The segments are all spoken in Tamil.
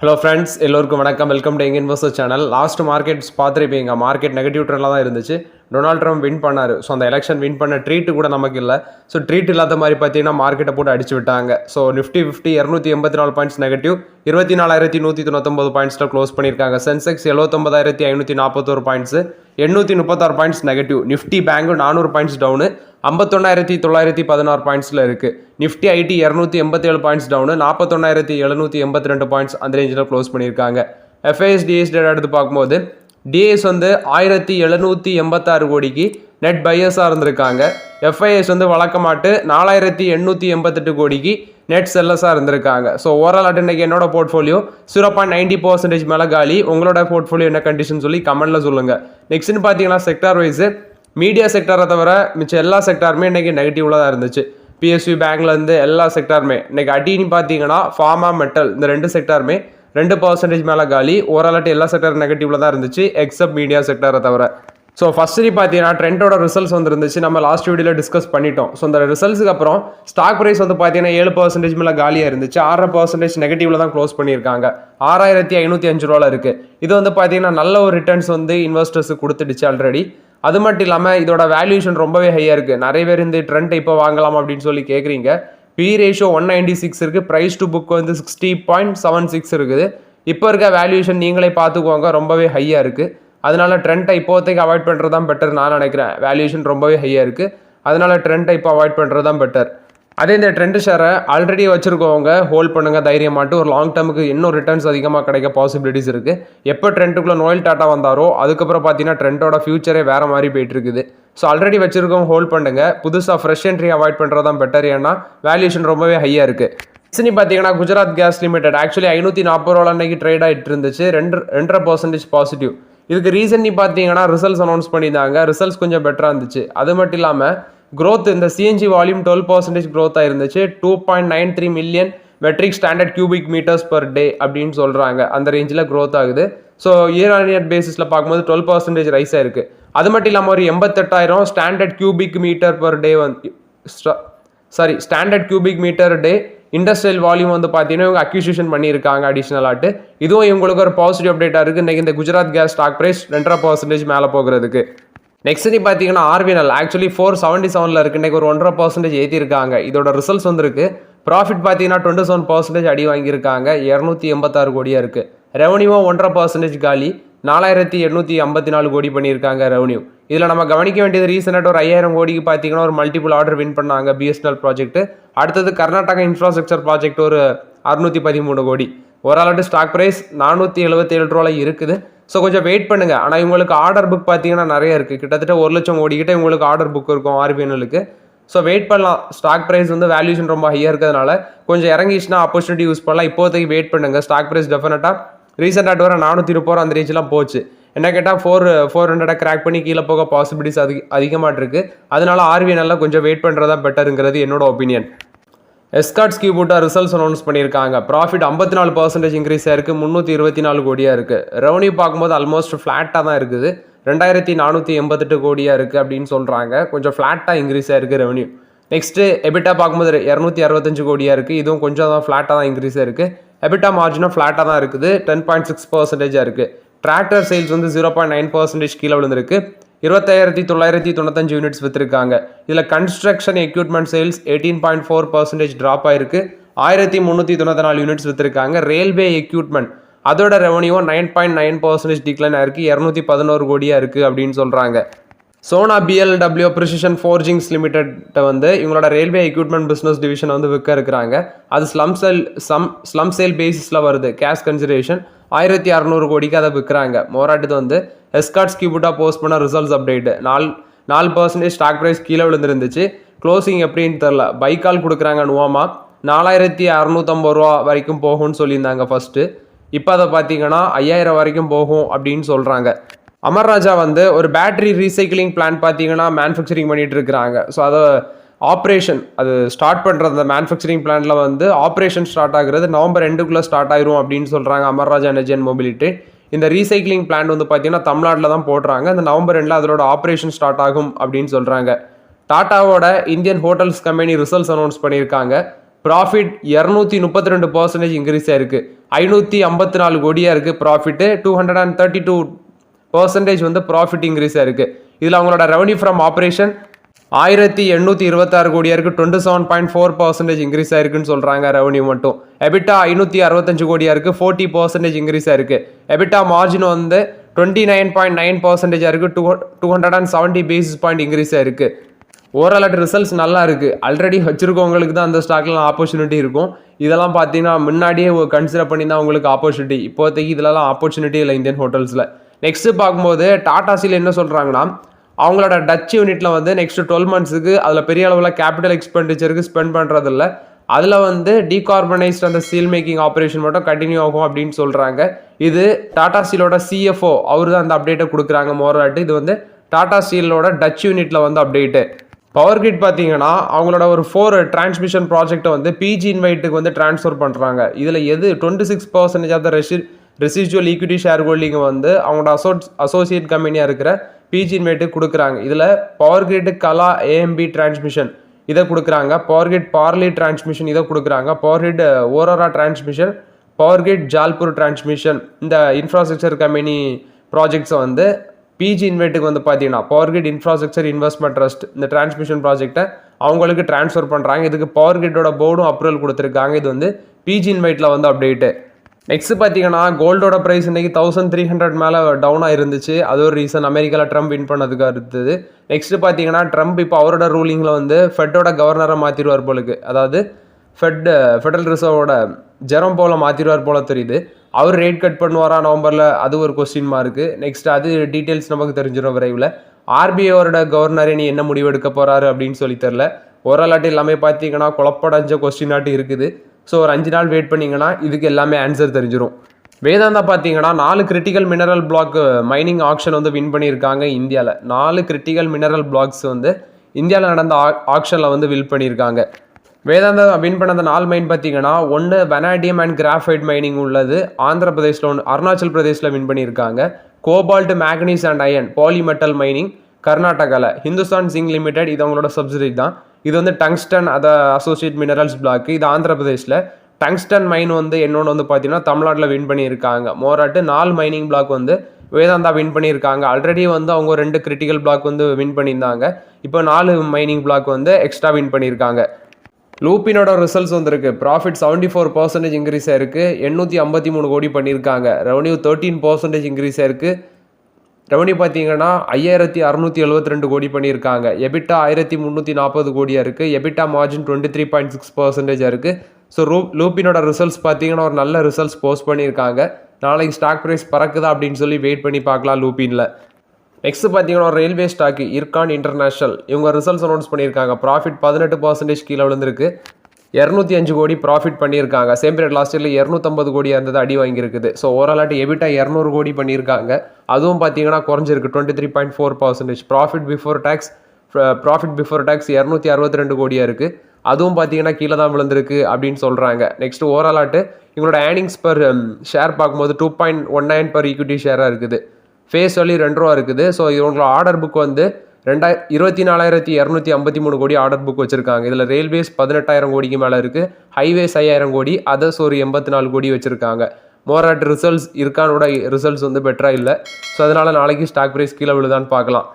ஹலோ ஃப்ரெண்ட்ஸ், எல்லோருக்கும் வணக்கம். Welcome to young investor channel. Last markets பார்த்துருப்பீங்க. மார்க்கெட் நெகட்டிவ் ட்ரெண்டில் தான் இருந்துச்சு. டொனால்ட் ட்ரம்ப் வின் பண்ணார். ஸோ அந்த எலெக்ஷன் வின் பண்ண ட்ரீட்டு கூட நமக்கு இல்லை. ஸோ ட்ரீட் இல்லாத மாதிரி பார்த்தீங்கன்னா மார்க்கெட்டை போட்டு அடிச்சு விட்டாங்க. ஸோ நிஃப்டி 284 பாயிண்ட்ஸ் நெகட்டிவ், 24,199 பாயிண்ட்ஸில் க்ளோஸ் பண்ணியிருக்காங்க. Sensex 79,541 points, 836 points negative. Nifty bank 400 points down, 51,916 பாயிண்ட்ஸில் இருக்குது. Nifty IT 287 points down, 41,782 points அந்த ரேஞ்சில் க்ளோஸ் பண்ணியிருக்காங்க. எஃப்ஐஎஸ் டிஎஸ் டேட்டா எடுத்து பார்க்கும்போது டிஎஸ் 1,786 கோடிக்கு நெட் பையர்ஸாக இருந்திருக்காங்க. எஃப்ஐஎஸ் வழக்கமாட்டு 4,888 கோடிக்கு நெட் செல்லர்ஸாக இருந்திருக்காங்க. ஸோ ஓவரால் இன்னைக்கு என்னோட போர்ட்ஃபோலியோ 0.90% மேலே காலி. உங்களோட போர்ட்ஃபோலியோ என்ன கண்டிஷன் சொல்லி கமெண்ட்டில் சொல்லுங்கள். நெக்ஸ்ட்னு பார்த்தீங்கன்னா செக்டார் வைஸு மீடியா செக்டாரை தவிர மிச்சம் எல்லா செக்டாருமே இன்றைக்கி நெகட்டிவ்ல தான் இருந்துச்சு. பிஎஸ்யூ பேங்க்லேருந்து எல்லா செக்டாருமே இன்றைக்கி அடின்னு பார்த்தீங்கன்னா ஃபார்மா, மெட்டல் இந்த 2 செக்டாருமே 2% மேலே காலி. ஓவராலாட்டி எல்லா செக்டாரும் நெகட்டிவ்ல தான் இருந்துச்சு எக்ஸப்ட் மீடியா செக்டாரை தவிர. ஸோ ஃபஸ்ட்டு பார்த்தீங்கன்னா ட்ரெண்டோட ரிசல்ட்ஸ் வந்துருந்துச்சு. நம்ம லாஸ்ட் வீடியோவில் டிஸ்கஸ் பண்ணிட்டோம். ஸோ அந்த ரிசல்ட்ஸுக்கு அப்புறம் ஸ்டாக் ப்ரைஸ் பார்த்தீங்கன்னா 7% மேலே காலியாக இருந்துச்சு. 6% நெகட்டிவ்ல தான் க்ளோஸ் பண்ணியிருக்காங்க. 6,505 ரூபாவில் இருக்குது. இது பார்த்தீங்கன்னா நல்ல ஒரு ரிட்டர்ன்ஸ் இன்வெஸ்டர்ஸுக்கு கொடுத்துடுச்சு ஆல்ரெடி. அது மட்டும் இல்லாமல் இதோட வேல்யூஷன் ரொம்பவே ஹையாக இருக்குது. நிறைய பேர் இந்த ட்ரெண்ட் இப்போ வாங்கலாம் அப்படின்னு சொல்லி கேட்குறீங்க. பி ரேஷியோ 196 இருக்குது. ப்ரைஸ் டு புக் 60.76 இருக்குது. இப்போ இருக்க வேல்யூஷன் நீங்களே பார்த்துக்கோங்க, ரொம்பவே ஹையாக இருக்குது. அதனால ட்ரெண்டை இப்போதைக்கு அவாய்ட் பண்ணுறது தான் பெட்டர் நான் நினைக்கிறேன். வேல்யூஷன் ரொம்பவே ஹையாக இருக்குது. அதனால ட்ரெண்டை இப்போ அவாய்ட் பண்ணுறது தான் பெட்டர். அதே இந்த ட்ரெண்ட் ஷேரை ஆல்ரெடி வச்சுருக்கவங்க ஹோல்ட் பண்ணுங்கள் தைரியமாட்டு. ஒரு லாங் டேர்முக்கு இன்னும் ரிட்டர்ன்ஸ் அதிகமாக கிடைக்க பாசிபிலிட்டிஸ் இருக்குது. எப்போ ட்ரெண்டுக்குள்ளே நோயல் டாட்டா வந்தாரோ அதுக்கப்புறம் பார்த்தீங்கன்னா ட்ரெண்டோட ஃபியூச்சரே வேறு மாதிரி போயிட்டு இருக்குது. ஸோ ஆல்ரெடி வச்சுருக்கவங்க ஹோல்ட் பண்ணுங்கள். புதுசாக ஃப்ரெஷ் என்ட்ரி அவாய்ட் பண்ணுறது தான் பெட்டர். ஏன்னா வேல்யூஷன் ரொம்பவே ஹையாக இருக்குது. நெக்ஸ்ட் பார்த்தீங்கன்னா குஜராத் கேஸ் லிமிடெட் ஆக்சுவலி 540 ரூபா அன்னைக்கு ட்ரேட் ஆகிட்டு இருந்துச்சு. 2.5% பாசிட்டிவ். இதுக்கு ரீசன் பார்த்தீங்கன்னா ரிசல்ட்ஸ் அனௌன்ஸ் பண்ணியிருந்தாங்க. ரிசல்ட்ஸ் கொஞ்சம் பெட்டராக இருந்துச்சு. அது மட்டும் இல்லாமல் growth இந்த சிஎன்ஜி வால்யூம் 12% growth ஆயிருந்துச்சு. 2.93 million metric standard cubic metres per day அப்படின்னு சொல்கிறாங்க. அந்த ரேஞ்சில் growth ஆகுது. ஸோ இயர் ஆன் இயர் பேசிஸில் பார்க்கும்போது 12% ரைஸ் ஆயிருக்கு. அது மட்டும் இல்லாமல் ஒரு 88,000 standard cubic metre per day standard cubic metre day industrial volume பார்த்தீங்கன்னா இவங்க அக்யூசிஷன் பண்ணியிருக்காங்க அடிஷ்னலாட்டு. இதுவும் இவங்களுக்கு ஒரு பாசிட்டிவ் அப்டேட்டாக இருக்குது. இன்றைக்கி இந்த குஜராத் கேஸ் ஸ்டாக் ப்ரைஸ் 2.5% மேலே போகிறதுக்கு. நெக்ஸ்ட் பார்த்தீங்கன்னா ஆர்விஎன்எல் ஆக்சுவலி 477 இருக்குது. இன்றைக்கி ஒரு 1.5% ஏற்றிருக்காங்க. இதோட ரிசல்ட்ஸ் வந்திருக்கு. ப்ராஃபிட் பார்த்தீங்கன்னா 27% அடி வாங்கியிருக்காங்க. 286 கோடியாக இருக்குது. ரெவன்யூவும் 1.5% காலி. 4,854 கோடி பண்ணியிருக்காங்க ரெவன்யூ. இதில் நம்ம கவனிக்க வேண்டியது ரீசெண்டாக ஒரு 5,000 கோடிக்கு பார்த்தீங்கன்னா ஒரு மல்டிபிள் ஆர்டர் வின் பண்ணாங்க பிஎஸ்என்எல் ப்ராஜெக்ட். அடுத்தது கர்நாடகா இன்ஃப்ராஸ்ட்ரக்சர் ப்ராஜெக்ட் ஒரு 613 கோடி. ஓவராலாட்டு ஸ்டாக் ப்ரைஸ் 477 ரூபாயில் இருக்குது. ஸோ கொஞ்சம் வெயிட் பண்ணுங்கள். ஆனால் இவங்களுக்கு ஆர்டர் புக் பார்த்தீங்கன்னா நிறைய இருக்குது. கிட்டத்தட்ட 1 லட்சம் கோடிக்கிட்ட இவங்களுக்கு ஆர்டர் புக் இருக்கும் ஆர்பிஎன்எலுக்கு. ஸோ வெயிட் பண்ணலாம். ஸ்டாக் ப்ரைஸ் வேல்யூஷன் ரொம்ப ஹையாக இருக்கிறதுனால கொஞ்சம் இறங்கிச்சுன்னா ஆப்பர்ச்சுனிட்டி யூஸ் பண்ணலாம். இப்போதைக்கு வெயிட் பண்ணுங்கள். ஸ்டாக் ப்ரைஸ் டெஃபினட்டாக ரீசெண்டாக வர 430 அந்த ரேஞ்செலாம் போச்சு. என்ன கேட்டால் 400 கிராக் பண்ணி கீழே போக பாசிபிலிட்டிஸ் அதிகமாக இருக்குது. அதனால ஆர்பிஎன்எல்ல கொஞ்சம் வெயிட் பண்ணுறதா பெட்டருங்கிறது என்னோட ஒப்பீனியன். எஸ்கார்ட்ஸ் கியூபூட்டா ரிசல்ட்ஸ் அனௌன்ஸ் பண்ணியிருக்காங்க. ப்ராஃபிட் 54% இன்க்ரீஸ் ஆயிருக்கு. 324 கோடியாக இருக்குது. ரெவன்யூ பார்க்கும்போது ஆல்மோஸ்ட் ஃப்ளாட்டாக தான் இருக்குது. 2,488 கோடியாக இருக்குது அப்படின்னு சொல்கிறாங்க. கொஞ்சம் ஃப்ளாட்டாக இன்க்ரீஸ் ஆயிருக்கு ரெவன்யூ. நெக்ஸ்ட்டு எபிட்டா பார்க்கும்போது 265 கோடியாக இருக்குது. இதுவும் கொஞ்சம் தான் ஃப்ளாட்டாக தான் இன்க்ரீஸ் ஆயிருக்கு. எபிட்டா மார்ஜினும் ஃப்ளாட்டாக தான் இருக்குது. 10.6% இருக்குது. டிராக்டர் சேல்ஸ் 0.9% கீழே விழுந்திருக்கு. 25,995 யூனிட்ஸ் விற்றுருக்காங்க. இதில் கன்ஸ்ட்ரக்ஷன் எக்யூப்மெண்ட் சேல்ஸ் 18.4% ட்ராப் ஆயிருக்கு. 1,394 யூனிட்ஸ் விற்றுருக்காங்க. ரயில்வே எக்யூப்மெண்ட் அதோட ரெவன்யூ 9.9% டிக்ளைன் ஆயிருக்கு. 211 கோடியாக இருக்குது அப்படின்னு சொல்கிறாங்க. சோனா பிஎல்டபிள்யூ ப்ரிசிஷன் ஃபோர்ஜிங்ஸ் லிமிடெட்டை இவங்களோட ரயில்வே எக்யூப்மெண்ட் பிஸ்னஸ் டிவிஷனை விற்க இருக்கிறாங்க. அது ஸ்லம் சேல் பேசிஸில் வருது. கேஷ் கன்சிடரேஷன் 1,600 கோடிக்கு அதை விற்கிறாங்க. மோராட்டு எஸ்கார்ட்ஸ் கியூபூட்டா போஸ்ட் பண்ண ரிசல்ட்ஸ் அப்டேட் 4% ஸ்டாக் ப்ரைஸ் கீழே விழுந்துருந்துச்சு. க்ளோசிங் எப்படின்னு தெரில. பைக்கால் கொடுக்குறாங்க நுவாமா 4,650 ரூபா வரைக்கும் போகும்னு சொல்லியிருந்தாங்க ஃபஸ்ட்டு. இப்போ அதை பார்த்தீங்கன்னா 5,000 வரைக்கும் போகும் அப்படின்னு சொல்கிறாங்க. அமர் ராஜா ஒரு பேட்டரி ரீசைக்கிளிங் பிளான் பார்த்தீங்கன்னா மேனுஃபேக்சரிங் பண்ணிட்டு இருக்கிறாங்க. ஸோ அதை ஆப்ரேஷன் அது ஸ்டார்ட் பண்ணுறது அந்த மேனுஃபேக்சரிங் பிளான்ல ஆப்ரேஷன் ஸ்டார்ட் ஆகுறது நவம்பர் 2க்குள்ளே ஸ்டார்ட் ஆயிரும் அப்படின்னு சொல்கிறாங்க அமர் ராஜா எனர்ஜி அண்ட் மொபிலிட்டி. இந்த ரீசைக்கிளிங் பிளான் பார்த்தீங்கன்னா தமிழ்நாட்டில் தான் போடுறாங்க. இந்த நவம்பர் 2 அதோட ஆப்ரேஷன் ஸ்டார்ட் ஆகும் அப்படின்னு சொல்கிறாங்க. டாட்டாவோட Indian Hotels company results announce பண்ணியிருக்காங்க. ப்ராஃபிட் 232% இன்க்ரீஸ் ஆயிருக்கு. 554 கோடியாக இருக்குது ப்ராஃபிட்டு. 232% வந்து ப்ராஃபிட் இன்க்ரீஸ் ஆயிருக்கு. இதில் அவங்களோட ரெவன்யூ ஃப்ரம் ஆப்ரேஷன் 1826 கோடியாக இருக்குது. 27.4% இன்க்ரீஸ் ஆயிருக்குன்னு சொல்கிறாங்க ரெவன்யூ மட்டும். எபிட்டா 565 கோடியாக இருக்குது. 40% இன்க்ரீஸ் ஆயிருக்கு. எபிட்டா மார்ஜின் வந்து 29.9% இருக்குது. 270 பேசிஸ் பாயிண்ட் இன்க்ரீஸ் ஆயிருக்கு. ஓவரால் ரிசல்ட்ஸ் நல்லா இருக்குது. ஆல்ரெடி வச்சுருக்கவங்களுக்கு தான் அந்த ஸ்டாக்லாம் ஆப்பர்ச்சுனிட்டி இருக்கும். இதெல்லாம் பார்த்தீங்கன்னா முன்னாடியே கன்சிடர் பண்ணி தான் உங்களுக்கு ஆப்பர்ச்சுனிட்டி. இப்போதைக்கு இதெல்லாம் ஆப்பர்ச்சுனிட்டி இல்லை இந்தியன் ஹோட்டல்ஸில். நெக்ஸ்ட்டு பார்க்கும்போது டாடா ஸ்டீல் என்ன சொல்கிறாங்கன்னா, அவங்களோட டச் யூனிட்டில் வந்து நெக்ஸ்ட் 12 மந்த்ஸுக்கு அதில் பெரிய அளவில் கேபிட்டல் எக்ஸ்பெண்டிச்சருக்கு ஸ்பெண்ட் பண்ணுறதில்ல. அதில் வந்து டீகார்பனைஸ்ட் அந்த ஸ்டீல் மேக்கிங் ஆப்ரேஷன் மட்டும் கண்டினியூ ஆகும் அப்படின்னு சொல்கிறாங்க. இது டாடா ஸ்டீலோட சிஎஃப்ஓ அவர் தான் அந்த அப்டேட்டை கொடுக்குறாங்க மோராட்டு. இது வந்து டாடா ஸ்டீலோட டச் யூனிட்டில் வந்து அப்டேட்டு. பவர் கிரிட் பார்த்தீங்கன்னா அவங்களோட ஒரு 4 டிரான்ஸ்மிஷன் ப்ராஜெக்டை வந்து பிஜி இன்வைட்டுக்கு வந்து ட்ரான்ஸ்ஃபர் பண்ணுறாங்க. இதில் எது 26% of the residual equity share holding வந்து அவங்களோட அசோசியேட் கம்பெனியாக இருக்கிற பிஜி இன்வைட்டுக்கு கொடுக்குறாங்க. இதில் power grid Kala AMB transmission இதை கொடுக்குறாங்க. பவர் கிரிட் பார்லி டிரான்ஸ்மிஷன் இதை கொடுக்குறாங்க. Power grid Warora transmission, power grid Jalpur transmission இந்த இன்ஃப்ராஸ்ட்ரக்சர் கம்பெனி ப்ராஜெக்ட்ஸை வந்து பிஜி இன்வைட்டுக்கு வந்து பார்த்தீங்கன்னா power grid infrastructure investment trust இந்த டிரான்ஸ்மிஷன் ப்ராஜெக்டை அவங்களுக்கு ட்ரான்ஸ்ஃபர் பண்ணுறாங்க. இதுக்கு பவர் கிரிட்டோட போர்டும் அப்ரூவல் கொடுத்துருக்காங்க. இது வந்து பிஜி இன்வைட்டில் வந்து அப்டேட்டு. நெக்ஸ்ட் பார்த்தீங்கன்னா கோல்டோட ப்ரைஸ் இன்றைக்கி 1300 மேலே டவுனாக இருந்துச்சு. அது ஒரு ரீசன். அமெரிக்காவில் ட்ரம்ப் வின் பண்ணதுக்கு அடுத்தது. நெக்ஸ்ட் பார்த்தீங்கன்னா ட்ரம்ப் இப்போ அவரோட ரூலிங்கில் வந்து ஃபெட்டோட கவர்னரை மாற்றிடுவார் போலுக்கு. அதாவது ஃபெடரல் ரிசர்வோட ஜெரோம் பவுலை மாற்றிடுவார் போல தெரியுது. அவர் ரேட் கட் பண்ணுவாரா நவம்பரில், அது ஒரு கொஸ்டின் மார்க்கு. நெக்ஸ்ட் அது டீட்டெயில்ஸ் நமக்கு தெரிஞ்சிடும் விரைவில். ஆர்பிஐயோட கவர்னரே நீ என்ன முடிவு எடுக்க போகிறாரு அப்படின்னு சொல்லி தெரில. ஓரலாட்டு எல்லாமே பார்த்தீங்கன்னா குழப்படைஞ்ச கொஸ்டின் ஆட்டு இருக்குது. ஸோ ஒரு 5 நாள் வெயிட் பண்ணிங்கன்னா இதுக்கு எல்லாமே ஆன்சர் தெரிஞ்சிடும். வேதாந்தா பார்த்தீங்கன்னா 4 critical mineral block mining auction வந்து வின் பண்ணியிருக்காங்க இந்தியாவில். 4 கிரிட்டிக்கல் மினரல் பிளாக்ஸ் வந்து இந்தியாவில் நடந்த ஆக்ஷனில் வந்து வின் பண்ணியிருக்காங்க. வேதாந்தா வின் பண்ண அந்த 4 மைன் பார்த்தீங்கன்னா 1 வெனாடியம் அண்ட் கிராஃபைட் மைனிங் உள்ளது ஆந்திர பிரதேஷில், 1 அருணாச்சல் பிரதேஷில் வின் பண்ணியிருக்காங்க. Cobalt manganese and iron polymetal mining கர்நாடகாவில். ஹிந்துஸ்தான் ஜிங்க் லிமிடெட் இது அவங்களோட சப்சிடரி தான். இது வந்து டங்ஸ்டன் அதை அசோசியேட் மினரல்ஸ் பிளாக். இது ஆந்திர பிரதேஷில். டங்ஸ்டன் மைன் வந்து என்னொன்று வந்து பார்த்தீங்கன்னா தமிழ்நாட்டில் வின் பண்ணியிருக்காங்க. மோராட்டு 4 மைனிங் பிளாக் வந்து வேதாந்தா வின் பண்ணியிருக்காங்க. ஆல்ரெடி வந்து அவங்க 2 கிரிட்டிக்கல் பிளாக் வந்து வின் பண்ணியிருந்தாங்க. இப்போ 4 மைனிங் பிளாக் வந்து எக்ஸ்ட்ரா வின் பண்ணியிருக்காங்க. லூப்பினோட ரிசல்ட்ஸ் வந்துருக்கு. ப்ராஃபிட் 74% இன்க்ரீஸ் ஆயிருக்கு. 853 கோடி பண்ணியிருக்காங்க. ரெவன்யூ 13% இன்க்ரீஸ் ஆயிருக்கு. ரெவன்யூ பார்த்தீங்கன்னா 5672 கோடி பண்ணியிருக்காங்க. எபிட்டா 1340 கோடியாக இருக்குது. எபிட்டா மார்ஜின் 23.6% இருக்குது. ஸோ லூப்பினோட ரிசல்ட்ஸ் பார்த்தீங்கன்னா ஒரு நல்ல ரிசல்ட்ஸ் போஸ்ட் பண்ணியிருக்காங்க. நாளைக்கு ஸ்டாக் ப்ரைஸ் பறக்குதா அப்படின்னு சொல்லி வெயிட் பண்ணி பார்க்கலாம் லூப்பினில். நெக்ஸ்ட் பார்த்தீங்கன்னா ஒரு ரயில்வே ஸ்டாக்கு இர்கான் இன்டர்நேஷனல் இவங்க ரிசல்ட்ஸ் அனௌன்ஸ் பண்ணியிருக்காங்க. ப்ராஃபிட் 18% கீழே விழுந்திருக்கு. 205 கோடி ப்ராஃபிட் பண்ணியிருக்காங்க. சேம் பீரியட் லாஸ்ட் இயரில் 250 கோடியாக இருந்தது, அடி வாங்கியிருக்குது. ஸோ ஓவராலாட்டு எபிட்டா 200 கோடி பண்ணியிருக்காங்க. அதுவும் பார்த்தீங்கன்னா குறைஞ்சிருக்கு 23.4%. ப்ராஃபிட் பிஃபோர் டேக்ஸ் 262 கோடியாக இருக்குது. அதுவும் பார்த்தீங்கன்னா கீழே தான் விழுந்திருக்கு அப்படின்னு சொல்கிறாங்க. நெக்ஸ்ட் ஓவராலாட்டு இவங்களோட ஏர்னிங்ஸ் பர் ஷேர் பார்க்கும்போது 2.19 per ஈக்விட்டி ஷேராக இருக்குது. ஃபேஸ் வேல்யூ 2 ரூபா இருக்குது. ஸோ இவங்களோட ஆர்டர் புக் வந்து 24,253 கோடி ஆர்டர் புக் வச்சுருக்காங்க. இதில் ரயில்வேஸ் 18,000 கோடிக்கு மேலே இருக்குது. ஹைவேஸ் 5,000 கோடி, அதர்ஸ் ஒரு 84 கோடி வச்சுருக்காங்க. மோராட் ரிசல்ட்ஸ் இருக்கானோட ரிசல்ட்ஸ் வந்து பெட்டராக இல்லை. ஸோ அதனால் நாளைக்கு ஸ்டாக் ப்ரைஸ் கீழே விழுதான்னு பார்க்கலாம்.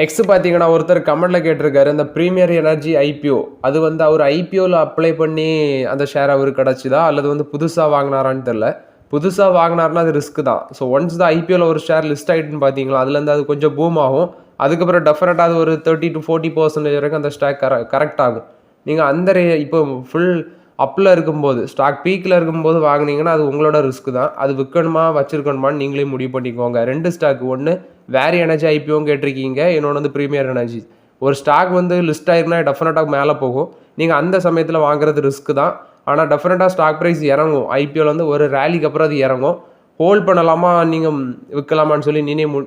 நெக்ஸ்ட் பார்த்தீங்கன்னா ஒருத்தர் கமெண்ட்டில் கேட்டிருக்காரு, இந்த ப்ரீமியர் எனர்ஜி ஐபிஓ அது வந்து அவர் ஐபிஓவில் அப்ளை பண்ணி அந்த ஷேர் அவருக்கு கிடச்சிதா அல்லது வந்து புதுசாக வாங்கினாரான்னு தெரில. புதுசாக வாங்கினார்னா அது ரிஸ்க் தான். ஸோ ஒன்ஸ் தான் ஐபிஓவில் ஒரு ஷேர் லிஸ்ட் ஆகிட்டுன்னு பார்த்தீங்களா, அதுலேருந்து அது கொஞ்சம் பூம் ஆகும். அதுக்கப்புறம் டெஃபினட்டாக அது ஒரு 30 to 40% வரைக்கும் அந்த ஸ்டாக் கரெக்ட் ஆகும். நீங்கள் அந்த இப்போ ஃபுல் அப்பில் இருக்கும்போது ஸ்டாக் பீக்கில் இருக்கும்போது வாங்கினீங்கன்னா அது உங்களோட ரிஸ்க் தான். அது விற்கணுமா வச்சிருக்கணுமான்னு நீங்களே முடிவு பண்ணிக்கோங்க. 2 ஸ்டாக், ஒன்று வேரி எனர்ஜி ஐபிஓன்னு கேட்டிருக்கீங்க, இன்னொன்று வந்து ப்ரீமியர் எனர்ஜி. ஒரு ஸ்டாக் வந்து லிஸ்ட் ஆகிருக்குன்னா டெஃபினட்டாக மேலே போகும். நீங்கள் அந்த சமயத்தில் வாங்குறது ரிஸ்க் தான். ஆனால் டெஃபினட்டாக ஸ்டாக் ப்ரைஸ் இறங்கும். ஐபிஓவில் வந்து ஒரு ரேலிக்கு அப்புறம் அது இறங்கும். ஹோல்ட் பண்ணலாமா நீங்கள் விற்கலாமான்னு சொல்லி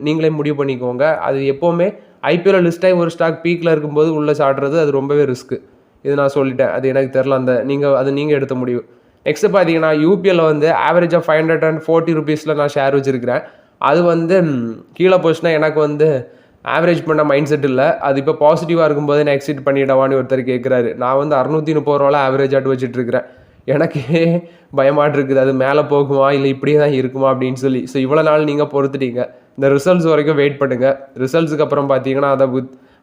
நீங்களே முடிவு பண்ணிக்கோங்க. அது எப்போவுமே ஐபிஓவில் லிஸ்ட் ஆகி ஒரு ஸ்டாக் பீக்கில் இருக்கும்போது உள்ளே சாடுறது அது ரொம்பவே ரிஸ்க்கு. இது நான் சொல்லிட்டேன், அது எனக்கு தெரில. நீங்கள் எடுத்த முடிவு. நெக்ஸ்ட்டு பார்த்தீங்கன்னா யூபிஎல்ல வந்து ஆவரேஜாக 540 rupees நான் ஷேர் வச்சுருக்கிறேன். அது வந்து கீழே போச்சுன்னா எனக்கு வந்து ஆவரேஜ் பண்ண மைண்ட் செட் இல்லை. அது இப்போ பாசிட்டிவாக இருக்கும்போது நான் எக்ஸிட் பண்ணிடவான்னு ஒருத்தர் கேட்குறாரு. நான் வந்து 630 ரூபாவில் ஆவரேஜ் ஆட்டு வச்சுட்ருக்கிறேன். எனக்கே பயமாட்டு இருக்குது, அது மேலே போகுமா இல்லை இப்படியே தான் இருக்குமா அப்படின்னு சொல்லி. ஸோ இவ்வளோ நாள் நீங்கள் பொறுத்துட்டீங்க, இந்த ரிசல்ட்ஸ் வரைக்கும் வெயிட் பண்ணுங்கள். ரிசல்ட்ஸுக்கு அப்புறம் பார்த்தீங்கன்னா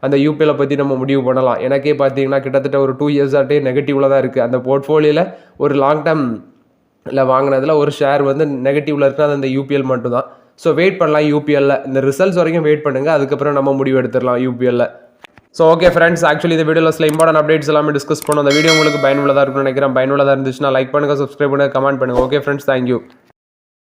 அந்த யூபிஎல்லை பற்றி நம்ம முடிவு பண்ணலாம். எனக்கே பார்த்தீங்கன்னா கிட்டத்தட்ட ஒரு 2 இயர்ஸ் ஆகிட்டே நெகட்டிவில் தான் இருக்குது. அந்த போர்ட்ஃபோலியோவில் ஒரு லாங் டேர்ம் இல்லை வாங்கினதில் ஒரு ஷேர் வந்து நெகட்டிவில் இருக்குது, அது அந்த யூபிஎல் மட்டும்தான். ஸோ வெயிட் பண்ணலாம் யூபிஎல்ல. இந்த ரிசல்ட்ஸ் வரைக்கும் வெயிட் பண்ணுங்கள், அதுக்கப்புறம் நம்ம முடிவு எடுத்துடலாம் யூபிஎல்ல. ஸோ ஓகே ஃப்ரெண்ட்ஸ், ஆக்சுவலி இந்த வீடியோவில் சில இம்பார்ட்டன்ட் அப்டேட்ஸ் எல்லாமே டிஸ்கஸ் பண்ணோம். அந்த வீடியோ உங்களுக்கு பயனுள்ளதாக இருக்கும்னு நினைக்கிறேன். பயனுள்ளதாக இருந்துச்சுன்னா லைக் பண்ணுங்கள், சப்ஸ்கிரைப் பண்ணுங்கள், கமெண்ட் பண்ணுங்கள். Okay friends, thank you.